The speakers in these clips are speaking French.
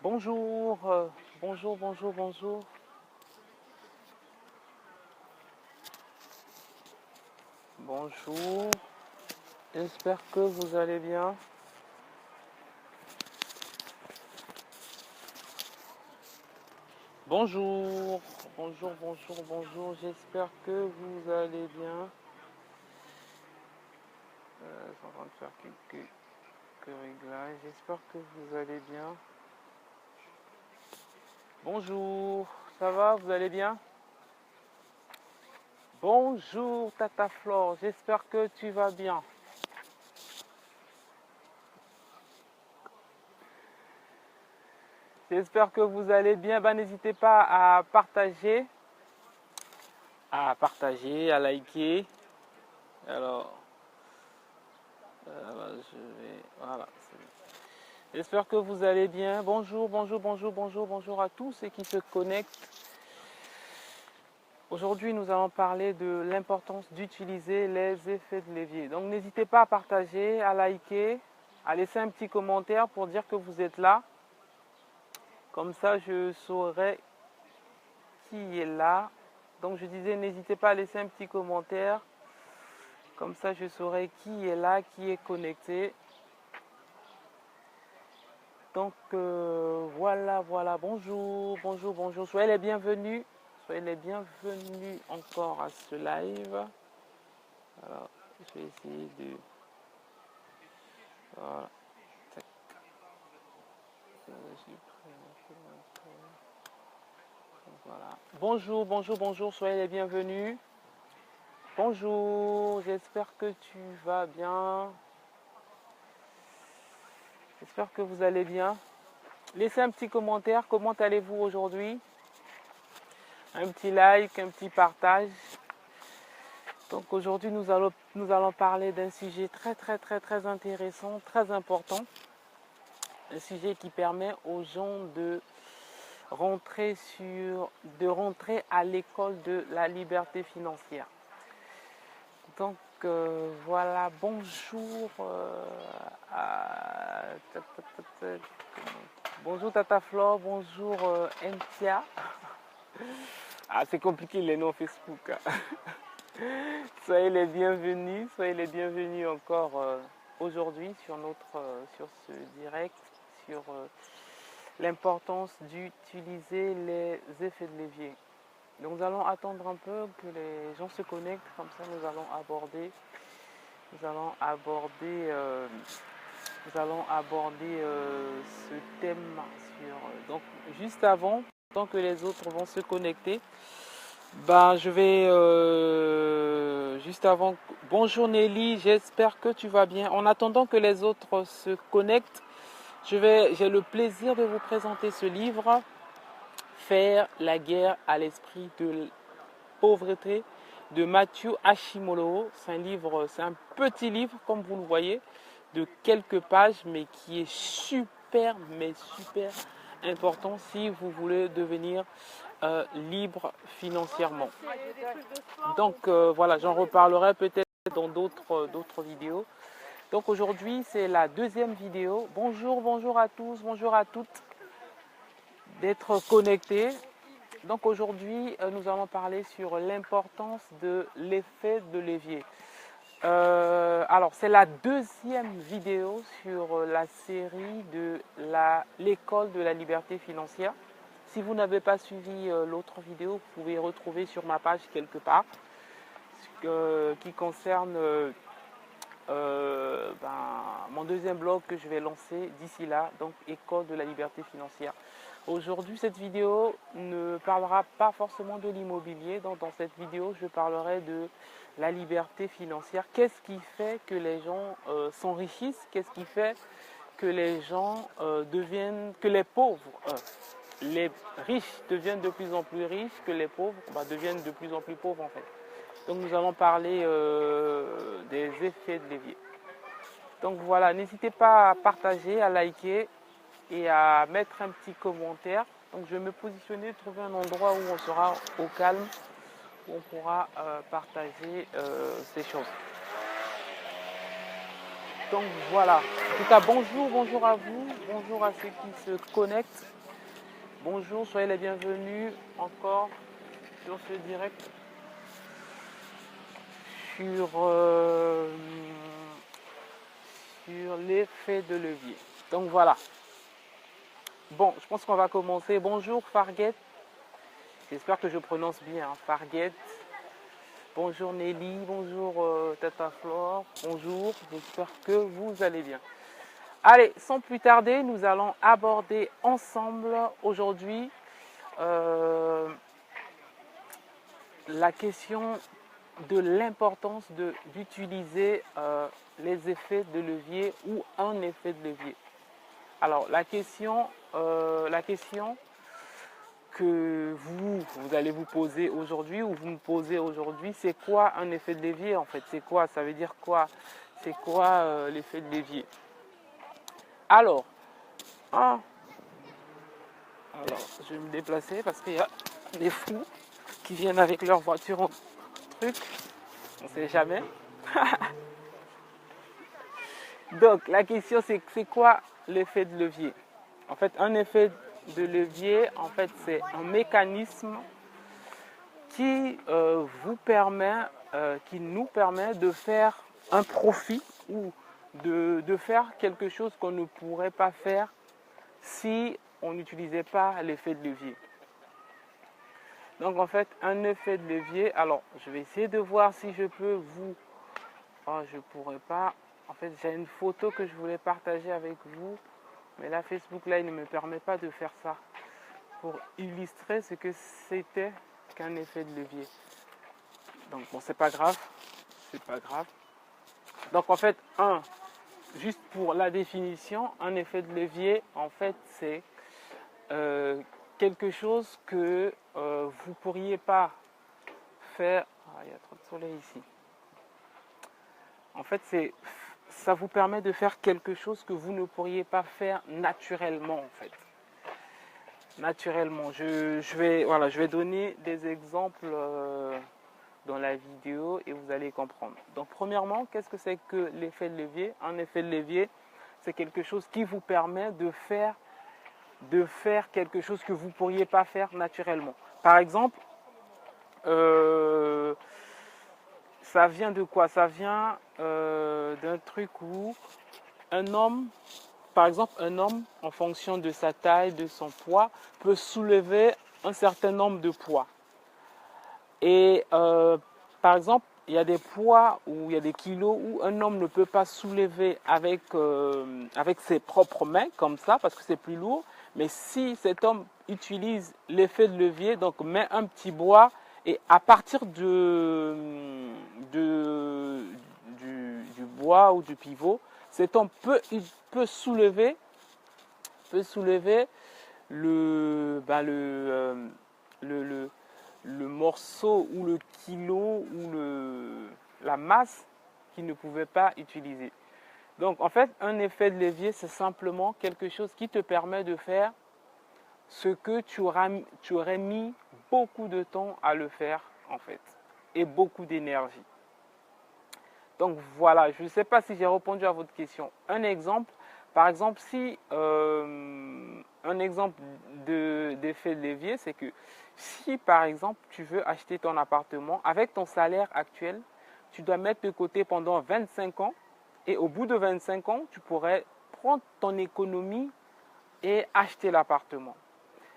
Bonjour, bonjour, bonjour, bonjour. Bonjour, j'espère que vous allez bien. Bonjour, bonjour, bonjour, bonjour, j'espère que vous allez bien. Je suis en train de faire quelques réglages, j'espère que vous allez bien. Bonjour, ça va, vous allez bien? Bonjour Tata Flore, j'espère que tu vas bien. J'espère que vous allez bien. N'hésitez pas à partager, à liker. Alors, voilà. J'espère que vous allez bien. Bonjour, bonjour, bonjour, bonjour, bonjour à tous ceux qui se connectent. Aujourd'hui, nous allons parler de l'importance d'utiliser les effets de levier. Donc, n'hésitez pas à partager, à liker, à laisser un petit commentaire pour dire que vous êtes là. Comme ça, je saurai qui est là. Donc, je disais, n'hésitez pas à laisser un petit commentaire. Comme ça, je saurai qui est là, qui est connecté. Donc, voilà, voilà. Bonjour, bonjour, bonjour. Soyez les bienvenus. Soyez les bienvenus encore à ce live. Alors, je vais essayer de... Voilà. Voilà. Bonjour, bonjour, bonjour. Soyez les bienvenus. Bonjour, j'espère que tu vas bien. J'espère que vous allez bien. Laissez un petit commentaire. Comment allez-vous aujourd'hui? Un petit like, un petit partage. Donc aujourd'hui, nous allons parler d'un sujet très intéressant, très important. Un sujet qui permet aux gens de rentrer à l'école de la liberté financière. Donc voilà, bonjour bonjour Tata Flore, bonjour Ntia. Ah, c'est compliqué les noms Facebook. Soyez les bienvenus encore aujourd'hui sur ce direct, sur l'importance d'utiliser les effets de levier. Donc nous allons attendre un peu que les gens se connectent, comme ça nous allons aborder ce thème donc juste avant, tant que les autres vont se connecter. Je vais juste avant. Bonjour Nelly, j'espère que tu vas bien. En attendant que les autres se connectent, j'ai le plaisir de vous présenter ce livre, Faire la guerre à l'esprit de pauvreté, de Matthew Hashimoto. C'est un petit livre, comme vous le voyez, de quelques pages, mais qui est super important si vous voulez devenir libre financièrement. Donc voilà, j'en reparlerai peut-être dans d'autres vidéos. Donc aujourd'hui, c'est la deuxième vidéo. Bonjour, bonjour à tous, bonjour à toutes d'être connectés. Donc aujourd'hui, nous allons parler sur l'importance de l'effet de levier. Alors, c'est la deuxième vidéo sur la série de l'école de la liberté financière. Si vous n'avez pas suivi l'autre vidéo, vous pouvez retrouver sur ma page quelque part, qui concerne mon deuxième blog que je vais lancer d'ici là, donc École de la liberté financière. Aujourd'hui, cette vidéo ne parlera pas forcément de l'immobilier. Donc, dans cette vidéo, je parlerai de la liberté financière. Qu'est-ce qui fait que les gens s'enrichissent? Qu'est-ce qui fait que les gens que les pauvres, les riches deviennent de plus en plus riches, que les pauvres deviennent de plus en plus pauvres en fait. Donc, nous allons parler des effets de levier. Donc voilà, n'hésitez pas à partager, à liker et à mettre un petit commentaire. Donc je vais me positionner, trouver un endroit où on sera au calme, où on pourra partager ces choses. Donc voilà. En tout cas, bonjour à vous, bonjour à ceux qui se connectent. Bonjour, soyez les bienvenus encore sur ce direct sur l'effet de levier. Donc voilà. Bon, je pense qu'on va commencer. Bonjour Farguette. J'espère que je prononce bien, hein, Farguette. Bonjour Nelly, bonjour Tata Flore, bonjour, j'espère que vous allez bien. Allez, sans plus tarder, nous allons aborder ensemble aujourd'hui la question de l'importance d'utiliser les effets de levier ou un effet de levier. Alors, la question que vous allez vous poser aujourd'hui ou vous me posez aujourd'hui, c'est quoi un effet de levier en fait? C'est quoi? Ça veut dire quoi? C'est quoi l'effet de levier? Alors, je vais me déplacer parce qu'il y a des fous qui viennent avec leur voiture en truc. On ne sait jamais. Donc, la question c'est quoi l'effet de levier? En fait, un effet de levier, en fait, c'est un mécanisme qui qui nous permet de faire un profit ou de faire quelque chose qu'on ne pourrait pas faire si on n'utilisait pas l'effet de levier. Donc en fait, un effet de levier, alors je vais essayer de voir si je peux vous... Oh, je pourrais pas. En fait, j'ai une photo que je voulais partager avec vous, mais là, Facebook, là, il ne me permet pas de faire ça pour illustrer ce que c'était qu'un effet de levier. Donc bon, c'est pas grave. Donc en fait, juste pour la définition, un effet de levier, en fait, c'est quelque chose que vous ne pourriez pas faire. Ah, il y a trop de soleil ici. En fait, ça vous permet de faire quelque chose que vous ne pourriez pas faire naturellement, en fait. Naturellement. Je vais donner des exemples dans la vidéo et vous allez comprendre. Donc, premièrement, qu'est-ce que c'est que l'effet de levier? Un effet de levier, c'est quelque chose qui vous permet de faire quelque chose que vous ne pourriez pas faire naturellement. Par exemple, ça vient de quoi? Ça vient d'un truc où un homme, par exemple, en fonction de sa taille, de son poids, peut soulever un certain nombre de poids. Et par exemple, il y a des poids ou il y a des kilos où un homme ne peut pas soulever avec ses propres mains, comme ça, parce que c'est plus lourd. Mais si cet homme utilise l'effet de levier, donc met un petit bois, et à partir du bois ou du pivot, cet homme peut soulever le morceau ou le kilo ou la masse qu'il ne pouvait pas utiliser. Donc en fait, un effet de levier, c'est simplement quelque chose qui te permet de faire ce que tu aurais mis beaucoup de temps à le faire en fait, et beaucoup d'énergie. Donc voilà, je ne sais pas si j'ai répondu à votre question. Un exemple, par exemple, si un exemple d'effet de levier, c'est que si par exemple tu veux acheter ton appartement, avec ton salaire actuel, tu dois mettre de côté pendant 25 ans et au bout de 25 ans, tu pourrais prendre ton économie et acheter l'appartement.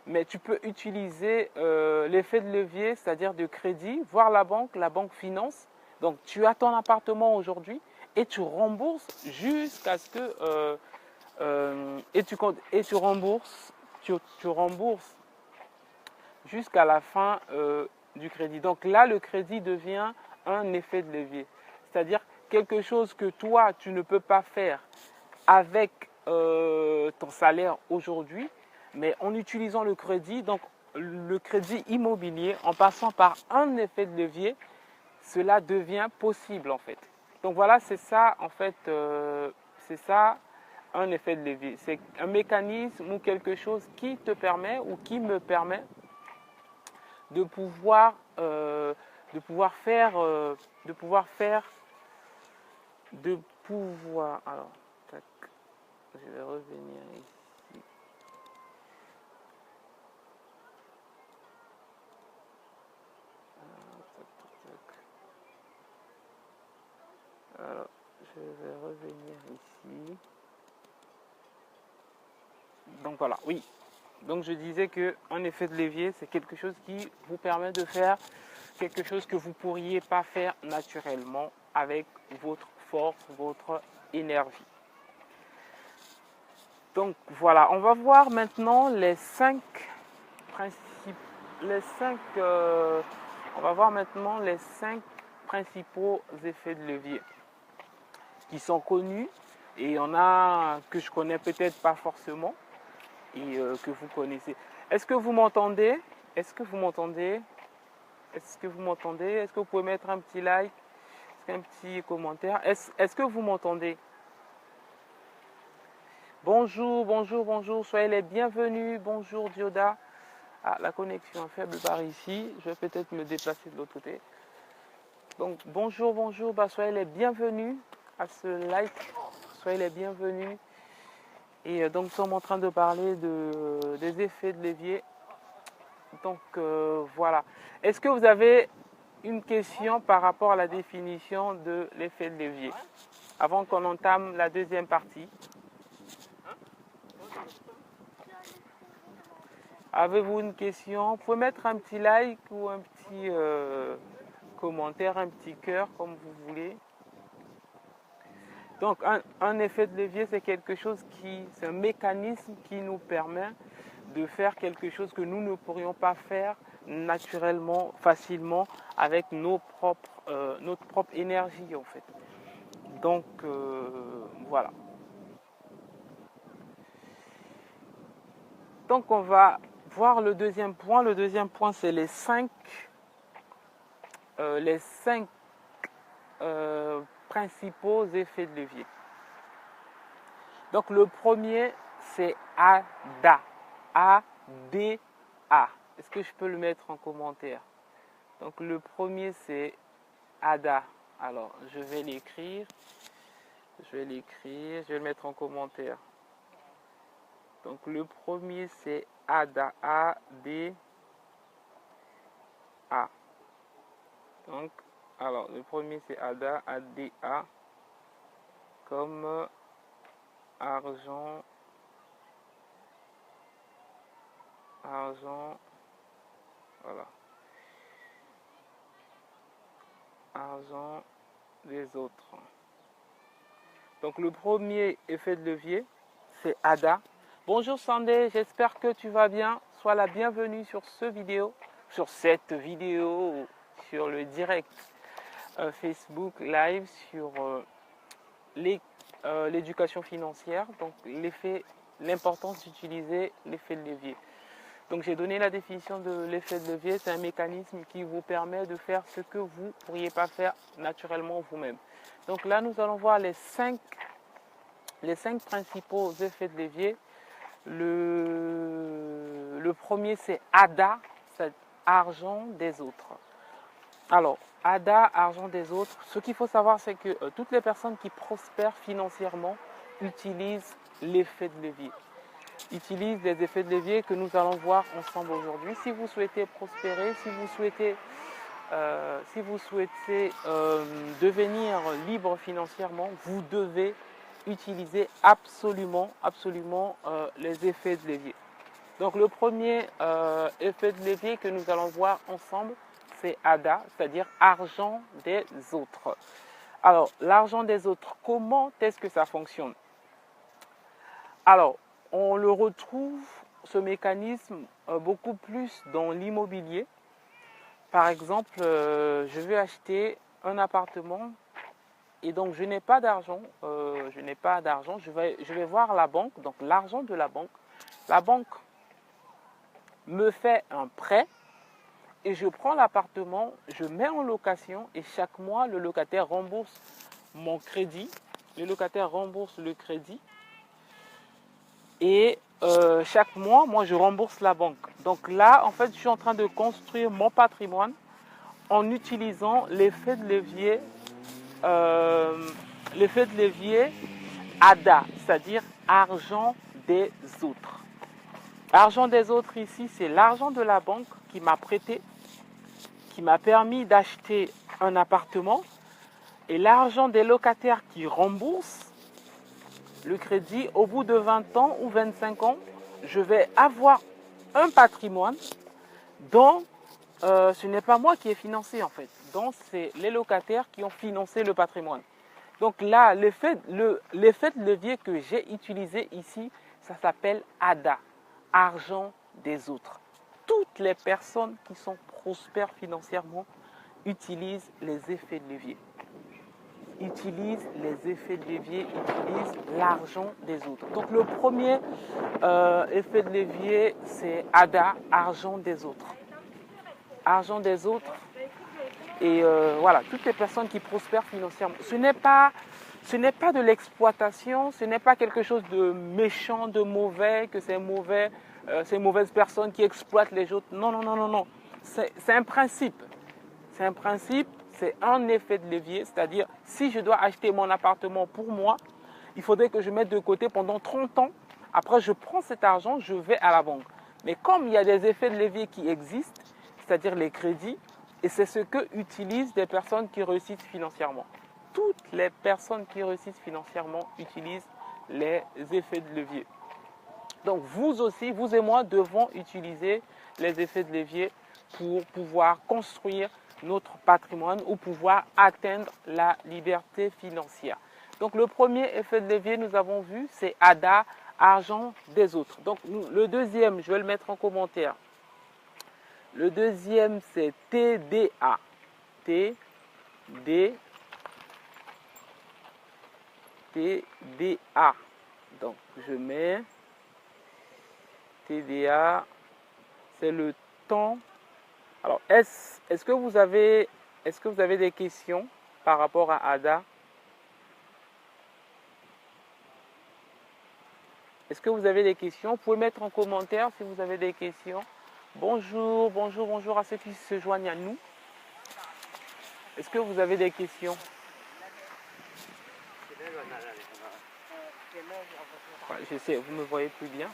Mais tu peux utiliser l'effet de levier, c'est-à-dire de crédit, voir la banque finance. Donc tu as ton appartement aujourd'hui et tu rembourses jusqu'à ce que tu rembourses jusqu'à la fin du crédit. Donc là, le crédit devient un effet de levier, c'est-à-dire quelque chose que toi tu ne peux pas faire avec ton salaire aujourd'hui, mais en utilisant le crédit, donc le crédit immobilier, en passant par un effet de levier, cela devient possible en fait. Donc voilà, c'est ça en fait, c'est ça un effet de levier. C'est un mécanisme ou quelque chose qui te permet ou qui me permet de pouvoir pouvoir... Alors, tac, je vais revenir ici. Alors, je vais revenir ici. Donc voilà, oui. Donc je disais qu'un effet de levier, c'est quelque chose qui vous permet de faire quelque chose que vous ne pourriez pas faire naturellement avec votre force, votre énergie. Donc voilà, on va voir maintenant les cinq principes, on va voir maintenant les 5 principaux effets de levier qui sont connus, et il y en a que je connais peut-être pas forcément et que vous connaissez. Est-ce que vous m'entendez? Est-ce que vous m'entendez? Est-ce que vous m'entendez? Est-ce que vous pouvez mettre un petit like, un petit commentaire? Est-ce que vous m'entendez? Bonjour, bonjour, bonjour, soyez les bienvenus. Bonjour Dioda. Ah, la connexion est faible par ici. Je vais peut-être me déplacer de l'autre côté. Donc bonjour, bonjour, soyez les bienvenus à ce live. Soyez les bienvenus. Et donc nous sommes en train de parler des effets de levier. Donc voilà. Est-ce que vous avez une question par rapport à la définition de l'effet de levier avant qu'on entame la deuxième partie? Avez-vous une question? Vous pouvez mettre un petit like ou un petit commentaire, un petit cœur, comme vous voulez. Donc un effet de levier, c'est quelque chose c'est un mécanisme qui nous permet de faire quelque chose que nous ne pourrions pas faire naturellement, facilement, avec notre propre énergie en fait. Donc voilà. Donc on va voir le deuxième point. Le deuxième point, c'est les cinq principaux effets de levier. Donc le premier, c'est ADA. A-D-A. Est-ce que je peux le mettre en commentaire? Donc le premier, c'est ADA. Alors je vais l'écrire. Je vais le mettre en commentaire. Donc le premier, c'est ADA. A-D-A. Donc, alors le premier, c'est ADA. A-D-A. Comme argent, voilà, argent des autres. Donc le premier effet de levier, c'est ADA. Bonjour Sandé, j'espère que tu vas bien. Sois la bienvenue sur cette vidéo, sur le direct Facebook Live sur l'éducation financière. Donc l'importance d'utiliser l'effet de levier. Donc j'ai donné la définition de l'effet de levier. C'est un mécanisme qui vous permet de faire ce que vous ne pourriez pas faire naturellement vous-même. Donc là, nous allons voir les cinq principaux effets de levier. Le premier, c'est ADA, c'est argent des autres. Alors, ADA, argent des autres, ce qu'il faut savoir, c'est que toutes les personnes qui prospèrent financièrement utilisent l'effet de levier. Utilisent les effets de levier que nous allons voir ensemble aujourd'hui. Si vous souhaitez prospérer, si vous souhaitez devenir libre financièrement, vous devez utiliser absolument les effets de levier. Donc le premier effet de levier que nous allons voir ensemble, c'est ADA, c'est-à-dire argent des autres. Alors, l'argent des autres, comment est-ce que ça fonctionne? Alors, on le retrouve, ce mécanisme, beaucoup plus dans l'immobilier. Par exemple, je veux acheter un appartement et donc je n'ai pas d'argent. Je vais voir la banque, donc l'argent de la banque. La banque me fait un prêt et je prends l'appartement, je mets en location et chaque mois, le locataire rembourse mon crédit. Le locataire rembourse le crédit. Et chaque mois, moi, je rembourse la banque. Donc là, en fait, je suis en train de construire mon patrimoine en utilisant l'effet de levier l'effet de levier ADA, c'est-à-dire argent des autres. Argent des autres ici, c'est l'argent de la banque qui m'a prêté, qui m'a permis d'acheter un appartement, et l'argent des locataires qui remboursent le crédit. Au bout de 20 ans ou 25 ans, je vais avoir un patrimoine dont ce n'est pas moi qui ai financé en fait. Donc c'est les locataires qui ont financé le patrimoine. Donc là, l'effet de levier que j'ai utilisé ici, ça s'appelle ADA, argent des autres. Toutes les personnes qui sont prospères financièrement utilisent les effets de levier. Utilisent les effets de levier, utilisent l'argent des autres. Donc le premier effet de levier, c'est ADA, argent des autres. Argent des autres. Et voilà, toutes les personnes qui prospèrent financièrement. Ce n'est pas de l'exploitation, ce n'est pas quelque chose de méchant, de mauvais, que c'est mauvais, ces mauvaises personnes qui exploitent les autres. Non, non, non, non, non. C'est un principe. C'est un principe, c'est un effet de levier. C'est-à-dire, si je dois acheter mon appartement pour moi, il faudrait que je mette de côté pendant 30 ans. Après, je prends cet argent, je vais à la banque. Mais comme il y a des effets de levier qui existent, c'est-à-dire les crédits, et c'est ce que utilisent des personnes qui réussissent financièrement. Toutes les personnes qui réussissent financièrement utilisent les effets de levier. Donc vous aussi, vous et moi devons utiliser les effets de levier pour pouvoir construire notre patrimoine ou pouvoir atteindre la liberté financière. Donc le premier effet de levier, nous avons vu, c'est ADA, argent des autres. Donc le deuxième, je vais le mettre en commentaire. Le deuxième, c'est TDA. TDA. Donc, je mets TDA, c'est le temps. Alors, est-ce que vous avez des questions par rapport à ADA? Est-ce que vous avez des questions? Vous pouvez mettre en commentaire si vous avez des questions. Bonjour, bonjour, bonjour à ceux qui se joignent à nous. Est-ce que vous avez des questions? Je sais, vous ne me voyez plus bien.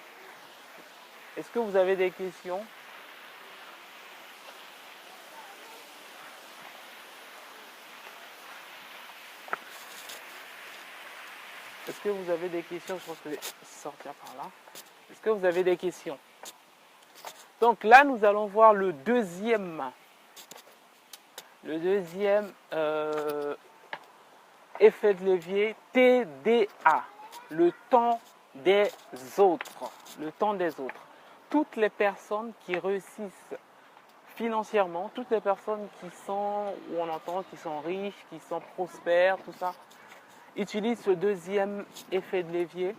Est-ce que vous avez des questions? Est-ce que vous avez des questions? Je pense que je vais sortir par là. Est-ce que vous avez des questions? Donc là, nous allons voir le deuxième effet de levier, TDA, le temps des autres. Le temps des autres. Toutes les personnes qui réussissent financièrement, toutes les personnes qui sont, où on entend, qui sont riches, qui sont prospères, tout ça, utilisent ce deuxième effet de levier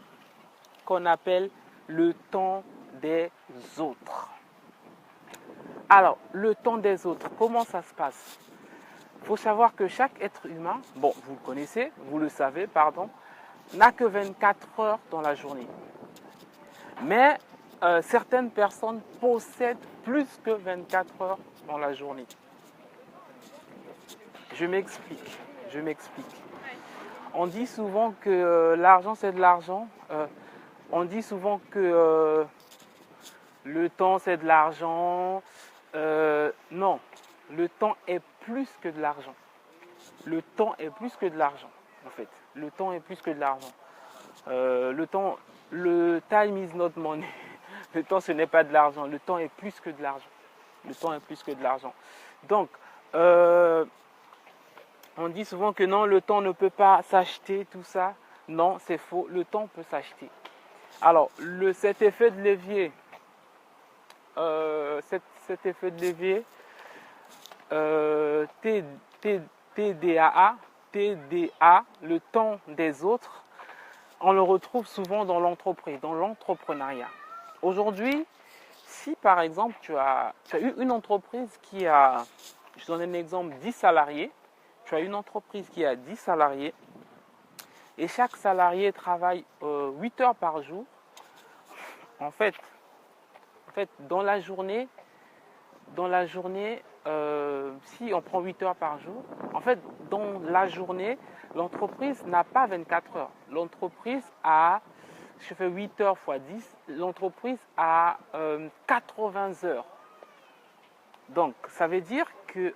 qu'on appelle le temps des autres. Alors, le temps des autres, comment ça se passe? Il faut savoir que chaque être humain, bon, vous le connaissez, vous le savez, pardon, n'a que 24 heures dans la journée. Mais certaines personnes possèdent plus que 24 heures dans la journée. Je m'explique. On dit souvent que l'argent, c'est de l'argent. On dit souvent que le temps, c'est de l'argent. Non, le temps est plus que de l'argent. Le temps est plus que de l'argent, en fait. Le temps est plus que de l'argent. Le time is not money. Le temps, ce n'est pas de l'argent. Le temps est plus que de l'argent. Le temps est plus que de l'argent. Donc, on dit souvent que non, le temps ne peut pas s'acheter, tout ça. Non, c'est faux. Le temps peut s'acheter. Alors, cet effet de levier, TDA, le temps des autres, on le retrouve souvent dans l'entreprise, dans l'entrepreneuriat. Aujourd'hui, si par exemple tu as eu une entreprise qui a, je donne un exemple, 10 salariés, tu as une entreprise qui a 10 salariés et chaque salarié travaille 8 heures par jour, en fait, dans la journée, si on prend 8 heures par jour, en fait, dans la journée, l'entreprise n'a pas 24 heures. L'entreprise a, je fais 8 heures fois 10, l'entreprise a 80 heures. Donc, ça veut dire que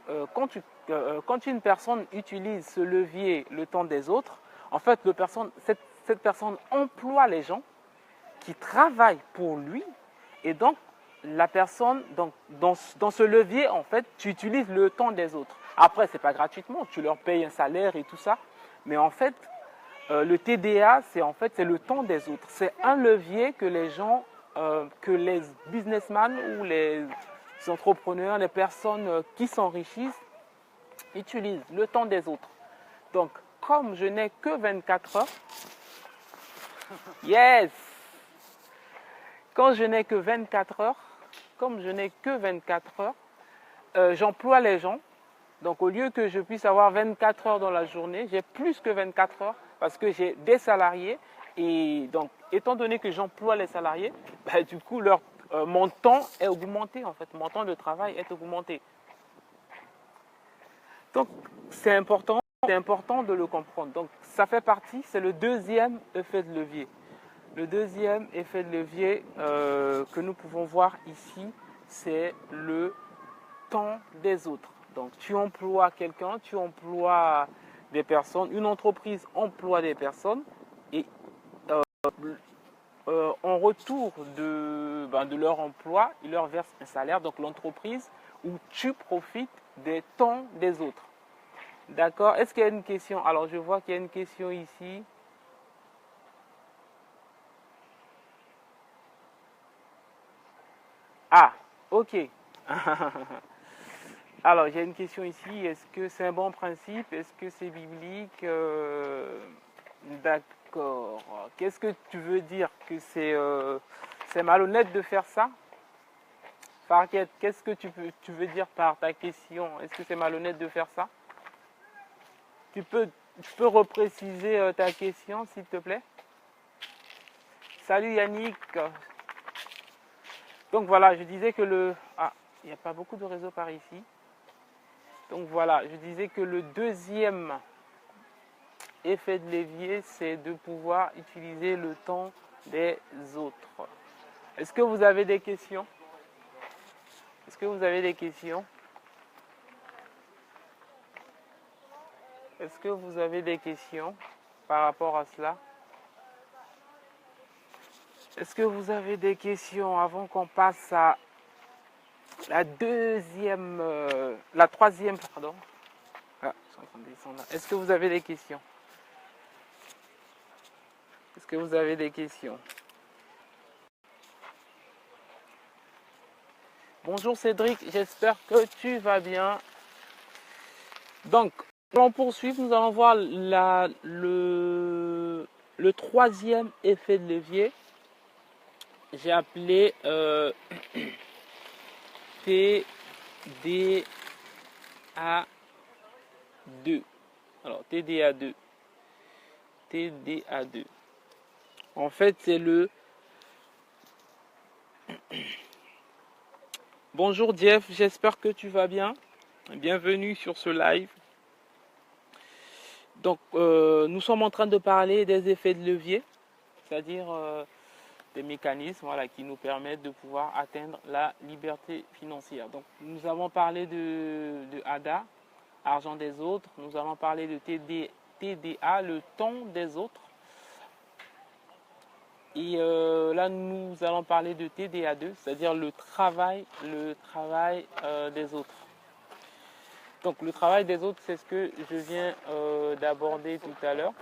quand une personne utilise ce levier, le temps des autres, en fait, cette personne emploie les gens qui travaillent pour lui. Et donc, la personne, donc, dans ce levier, en fait, tu utilises le temps des autres. Après, ce n'est pas gratuitement, tu leur payes un salaire et tout ça. Mais en fait, le TDA, c'est le temps des autres. C'est un levier que les gens, que les businessmen ou les entrepreneurs, les personnes qui s'enrichissent, utilisent le temps des autres. Donc, comme je n'ai que 24 heures, yes! Quand je n'ai que 24 heures, comme je n'ai que 24 heures, j'emploie les gens. Donc, au lieu que je puisse avoir 24 heures dans la journée, j'ai plus que 24 heures parce que j'ai des salariés. Et donc, étant donné que j'emploie les salariés, bah, du coup, mon temps est augmenté, en fait. Mon temps de travail est augmenté. Donc, c'est important de le comprendre. Donc, ça fait partie, c'est le deuxième effet de levier. Le deuxième effet de levier que nous pouvons voir ici, c'est le temps des autres. Donc, tu emploies quelqu'un, tu emploies des personnes, une entreprise emploie des personnes et en retour de leur emploi, ils leur versent un salaire, donc l'entreprise, où tu profites des temps des autres. D'accord? Est-ce qu'il y a une question? Alors, je vois qu'il y a une question ici. Ah, ok. Alors, j'ai une question ici. Est-ce que c'est un bon principe? Est-ce que c'est biblique? D'accord. Qu'est-ce que tu veux dire? Que c'est malhonnête de faire ça? Farquette, qu'est-ce que tu veux dire par ta question? Est-ce que c'est malhonnête de faire ça? Tu peux repréciser ta question, s'il te plaît? Salut Yannick. Donc voilà, je disais que il n'y a pas beaucoup de réseaux par ici. Donc voilà, je disais que le deuxième effet de levier, c'est de pouvoir utiliser le temps des autres. Est-ce que vous avez des questions? Est-ce que vous avez des questions? Est-ce que vous avez des questions par rapport à cela? Est-ce que vous avez des questions avant qu'on passe à la troisième, pardon. Ah, je suis en train de descendre là. Est-ce que vous avez des questions? Est-ce que vous avez des questions? Bonjour Cédric, j'espère que tu vas bien. Donc, nous allons poursuivre, nous allons voir le troisième effet de levier. J'ai appelé TDA2. Alors, TDA2. TDA2. En fait, c'est le... Bonjour Jeff, j'espère que tu vas bien. Bienvenue sur ce live. Donc, nous sommes en train de parler des effets de levier, c'est-à-dire des mécanismes, voilà, qui nous permettent de pouvoir atteindre la liberté financière. Donc, nous avons parlé de ADA, argent des autres. Nous allons parler de TDA, le temps des autres. Et là, nous allons parler de TDA2, c'est-à-dire le travail des autres. Donc, le travail des autres, c'est ce que je viens d'aborder tout à l'heure.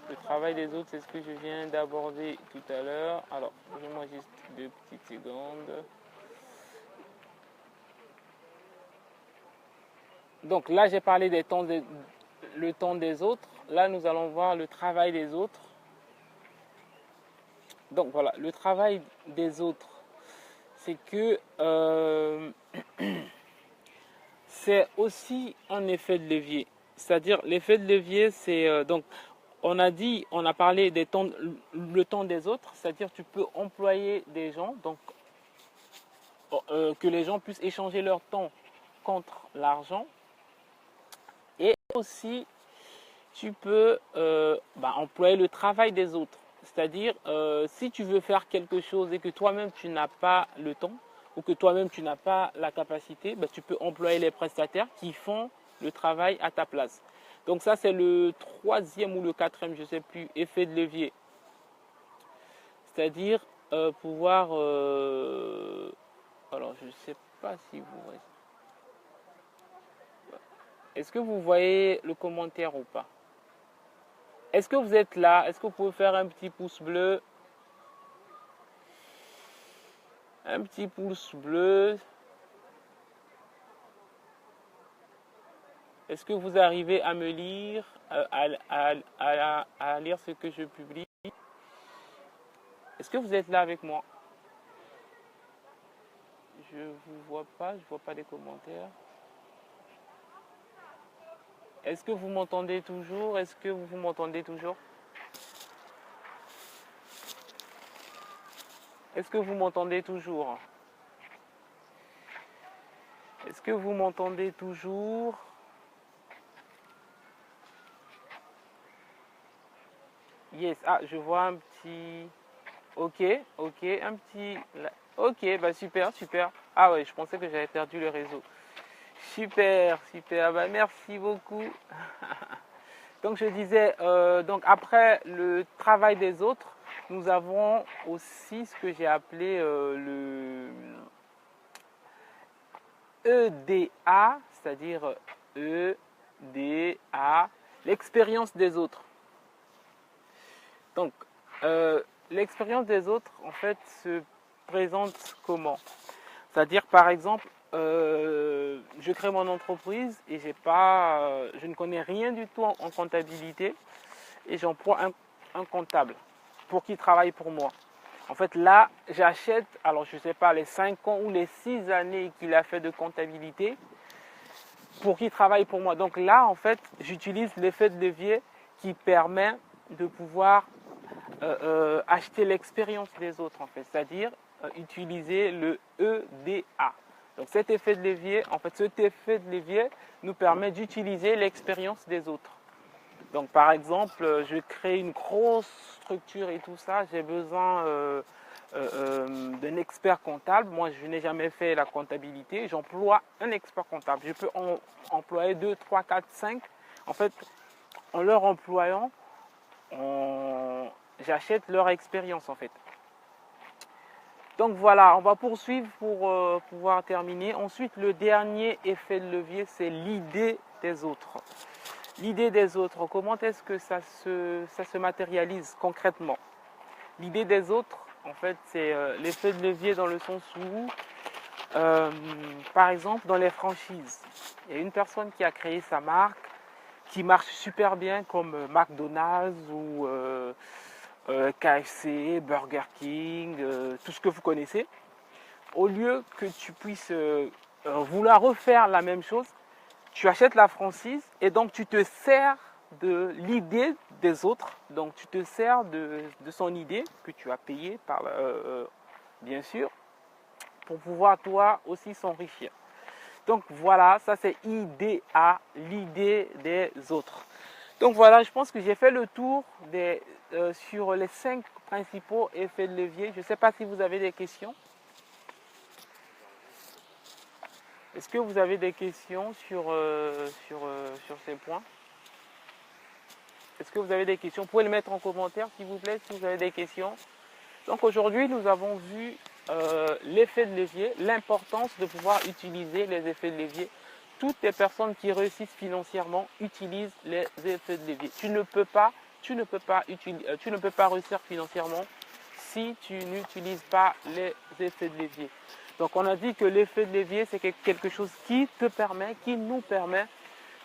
Le travail des autres, c'est ce que je viens d'aborder tout à l'heure. Alors, donnez-moi juste 2 petites secondes. Donc là, j'ai parlé le temps des autres. Là, nous allons voir le travail des autres. Donc voilà, le travail des autres, c'est que c'est aussi un effet de levier. C'est-à-dire, l'effet de levier, c'est donc, on a parlé le temps des autres, c'est-à-dire tu peux employer des gens, donc que les gens puissent échanger leur temps contre l'argent. Et aussi, tu peux employer le travail des autres. C'est-à-dire, si tu veux faire quelque chose et que toi-même tu n'as pas le temps ou que toi-même tu n'as pas la capacité, tu peux employer les prestataires qui font le travail à ta place. Donc ça, c'est le troisième ou le quatrième, je ne sais plus, effet de levier. C'est-à-dire pouvoir... alors, je ne sais pas si vous voyez. Est-ce que vous voyez le commentaire ou pas? Est-ce que vous êtes là? Est-ce que vous pouvez faire un petit pouce bleu? Un petit pouce bleu. Est-ce que vous arrivez à me lire, à lire ce que je publie? Est-ce que vous êtes là avec moi? Je ne vous vois pas, je ne vois pas les commentaires. Est-ce que vous m'entendez toujours? Est-ce que vous m'entendez toujours? Est-ce que vous m'entendez toujours? Est-ce que vous m'entendez toujours? Yes, ah, je vois un petit... Ok, un petit... Ok, super, super. Ah ouais, je pensais que j'avais perdu le réseau. Super, super, merci beaucoup. Donc je disais, donc après le travail des autres, nous avons aussi ce que j'ai appelé le EDA, c'est-à-dire EDA, l'expérience des autres. Donc, l'expérience des autres, en fait, se présente comment? C'est-à-dire, par exemple, je crée mon entreprise et je ne connais rien du tout en comptabilité et j'emploie un comptable pour qu'il travaille pour moi. En fait, là, j'achète, alors je ne sais pas, les 5 ans ou les 6 années qu'il a fait de comptabilité pour qu'il travaille pour moi. Donc là, en fait, j'utilise l'effet de levier qui permet de pouvoir acheter l'expérience des autres, en fait, c'est-à-dire utiliser le EDA. Donc cet effet de levier, en fait, cet effet de levier nous permet d'utiliser l'expérience des autres. Donc par exemple, je crée une grosse structure et tout ça, j'ai besoin d'un expert comptable. Moi, je n'ai jamais fait la comptabilité, j'emploie un expert comptable. Je peux employer 2, 3, 4, 5. En fait, en leur employant, j'achète leur expérience en fait. Donc voilà, on va poursuivre pour pouvoir terminer. Ensuite, le dernier effet de levier, c'est l'idée des autres. L'idée des autres, comment est-ce que ça se matérialise concrètement? L'idée des autres, en fait, c'est l'effet de levier dans le sens où, par exemple, dans les franchises, il y a une personne qui a créé sa marque, qui marche super bien comme McDonald's ou KFC, Burger King, tout ce que vous connaissez. Au lieu que tu puisses vouloir refaire la même chose, tu achètes la franchise et donc tu te sers de l'idée des autres. Donc tu te sers de son idée que tu as payée par, bien sûr, pour pouvoir toi aussi s'enrichir. Donc voilà, ça c'est IDA, l'idée des autres. Donc voilà, je pense que j'ai fait le tour sur les 5 principaux effets de levier. Je ne sais pas si vous avez des questions. Est-ce que vous avez des questions sur ces points? Est-ce que vous avez des questions? Vous pouvez le mettre en commentaire s'il vous plaît si vous avez des questions. Donc aujourd'hui, nous avons vu l'effet de levier, l'importance de pouvoir utiliser les effets de levier. Toutes les personnes qui réussissent financièrement utilisent les effets de levier. Tu ne peux pas réussir financièrement si tu n'utilises pas les effets de levier. Donc on a dit que l'effet de levier, c'est quelque chose qui nous permet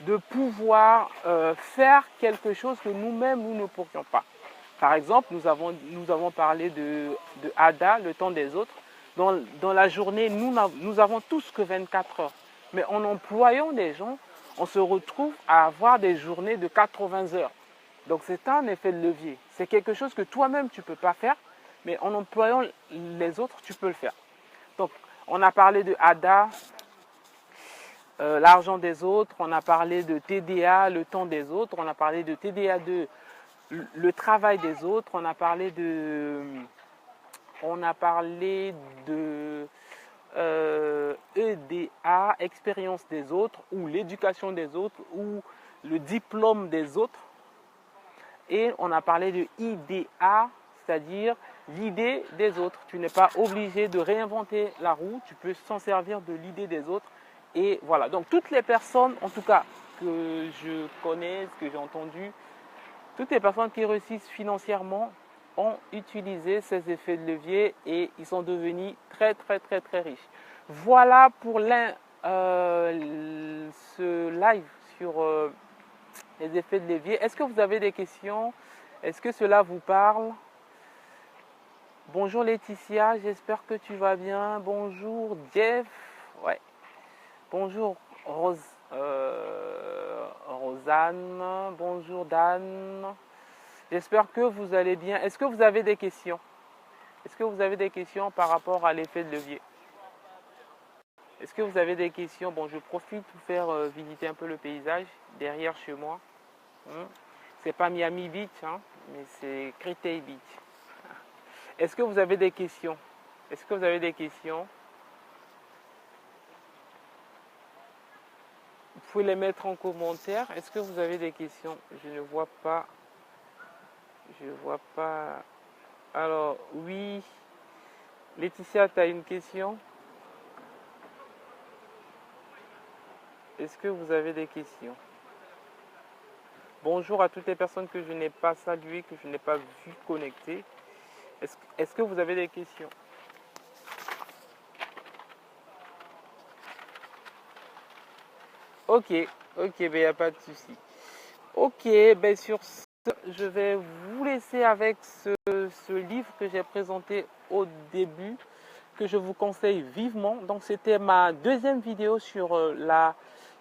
de pouvoir faire quelque chose que nous-mêmes, nous ne pourrions pas. Par exemple, nous avons parlé de ADA, le temps des autres. Dans la journée, nous avons tous que 24 heures. Mais en employant des gens, on se retrouve à avoir des journées de 80 heures. Donc c'est un effet de levier. C'est quelque chose que toi-même, tu ne peux pas faire, mais en employant les autres, tu peux le faire. Donc, on a parlé de ADA. l'argent des autres, on a parlé de TDA, le temps des autres, on a parlé de TDA2, le travail des autres, on a parlé de EDA, expérience des autres, ou l'éducation des autres, ou le diplôme des autres. Et on a parlé de IDA, c'est-à-dire l'idée des autres. Tu n'es pas obligé de réinventer la roue, tu peux s'en servir de l'idée des autres. Et voilà, donc toutes les personnes, en tout cas que je connais, que j'ai entendu, toutes les personnes qui réussissent financièrement ont utilisé ces effets de levier et ils sont devenus très très très très riches. Voilà pour ce live sur les effets de levier. Est-ce que vous avez des questions? Est-ce que cela vous parle? Bonjour Laetitia, j'espère que tu vas bien. Bonjour Jeff. Ouais. Bonjour Rosanne. Bonjour Dan. J'espère que vous allez bien. Est-ce que vous avez des questions? Est-ce que vous avez des questions par rapport à l'effet de levier? Est-ce que vous avez des questions? Bon, je profite pour faire visiter un peu le paysage derrière chez moi. C'est pas Miami Beach, hein, mais c'est Créteil Beach. Est-ce que vous avez des questions? Est-ce que vous avez des questions? Vous pouvez les mettre en commentaire. Est-ce que vous avez des questions? Je ne vois pas. Je vois pas. Alors, oui. Laetitia, tu as une question? Est-ce que vous avez des questions? Bonjour à toutes les personnes que je n'ai pas saluées, que je n'ai pas vues connecter. Est-ce que vous avez des questions? Ok, ben il n'y a pas de souci. Ok, ben sur ce, je vais vous laisser avec ce livre que j'ai présenté au début, que je vous conseille vivement. Donc c'était ma deuxième vidéo sur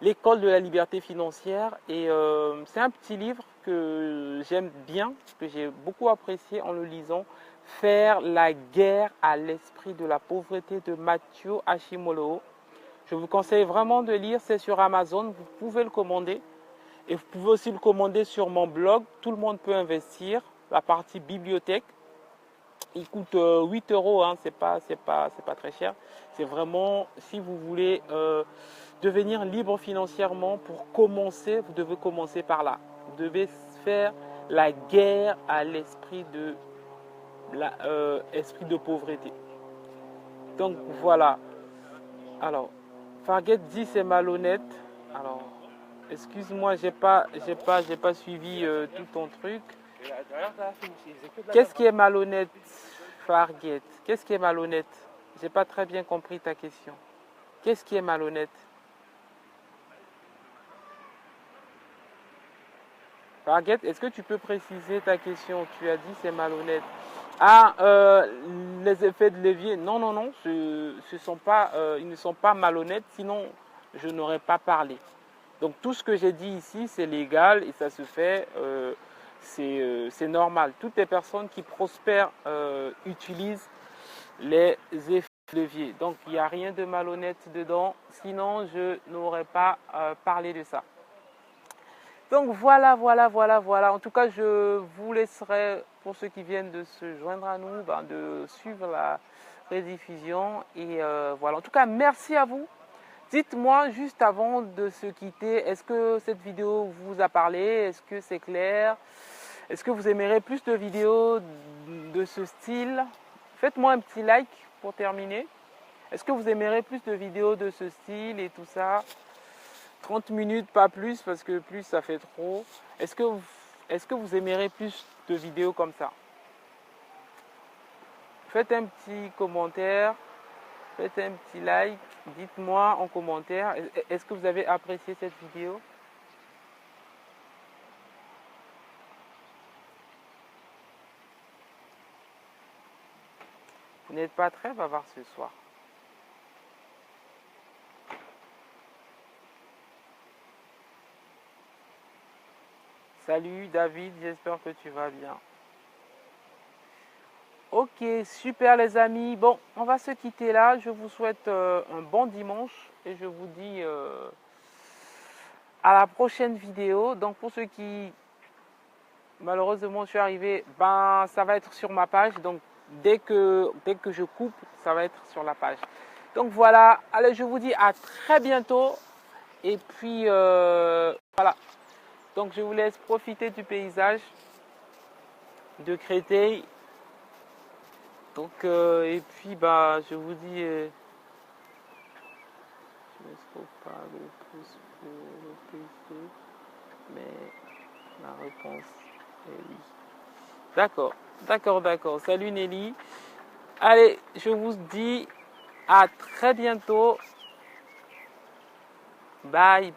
l'école de la liberté financière. Et c'est un petit livre que j'aime bien, que j'ai beaucoup apprécié en le lisant. Faire la guerre à l'esprit de la pauvreté de Matthew Hashimoto. Je vous conseille vraiment de lire, c'est sur Amazon, vous pouvez le commander. Et vous pouvez aussi le commander sur mon blog, Tout le monde peut investir, la partie bibliothèque. Il coûte 8 euros, hein, c'est pas très cher. C'est vraiment, si vous voulez devenir libre financièrement, pour commencer, vous devez commencer par là. Vous devez faire la guerre à l'esprit de pauvreté. Donc voilà. Alors, Fargate dit c'est malhonnête. Alors, excuse-moi, j'ai pas suivi tout ton truc. Qu'est-ce qui est malhonnête, Fargate? Qu'est-ce qui est malhonnête? J'ai pas très bien compris ta question. Qu'est-ce qui est malhonnête? Fargate, est-ce que tu peux préciser ta question? Tu as dit c'est malhonnête. Ah, les effets de levier. Non, non, non, ils ne sont pas malhonnêtes, sinon je n'aurais pas parlé. Donc tout ce que j'ai dit ici, c'est légal et ça se fait, c'est normal. Toutes les personnes qui prospèrent utilisent les effets de levier. Donc il n'y a rien de malhonnête dedans, sinon je n'aurais pas parlé de ça. Donc voilà. En tout cas, je vous laisserai, pour ceux qui viennent de se joindre à nous, de suivre la rediffusion. Et voilà. En tout cas, merci à vous. Dites-moi juste avant de se quitter, est-ce que cette vidéo vous a parlé? Est-ce que c'est clair? Est-ce que vous aimerez plus de vidéos de ce style? Faites-moi un petit like pour terminer. Est-ce que vous aimerez plus de vidéos de ce style et tout ça? 30 minutes, pas plus, parce que plus ça fait trop. Est-ce que vous aimerez plus de vidéos comme ça? Faites un petit commentaire, faites un petit like, dites-moi en commentaire, est-ce que vous avez apprécié cette vidéo? Vous n'êtes pas très bavard ce soir. Salut David, j'espère que tu vas bien. Ok, super les amis. Bon, on va se quitter là. Je vous souhaite un bon dimanche et je vous dis à la prochaine vidéo. Donc pour ceux qui malheureusement je suis arrivé, ben ça va être sur ma page. Donc dès que je coupe, ça va être sur la page. Donc voilà, allez, je vous dis à très bientôt. Et puis voilà. Donc je vous laisse profiter du paysage de Créteil. Donc et puis bah je vous dis je ne trouve pas le pouce pour le PC, mais la réponse est oui. D'accord, d'accord. Salut Nelly. Allez, je vous dis à très bientôt. Bye.